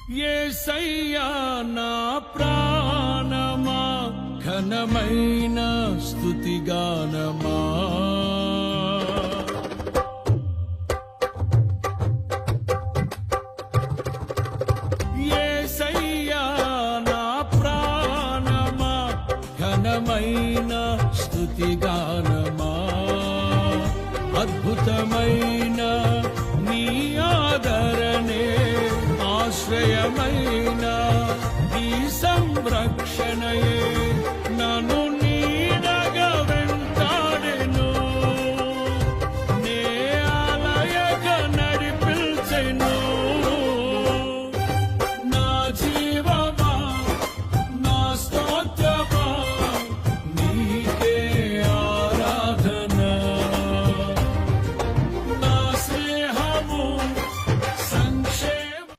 యేసయ్యా నా ప్రాణమా ఘనమైన స్తుతిగానమా యేసయ్యా నా ప్రాణమా ఘనమైన స్తుతిగానమా అద్భుతమైన నీ ఆదరణే ఆశ్రయమైన నీ సంరక్షణ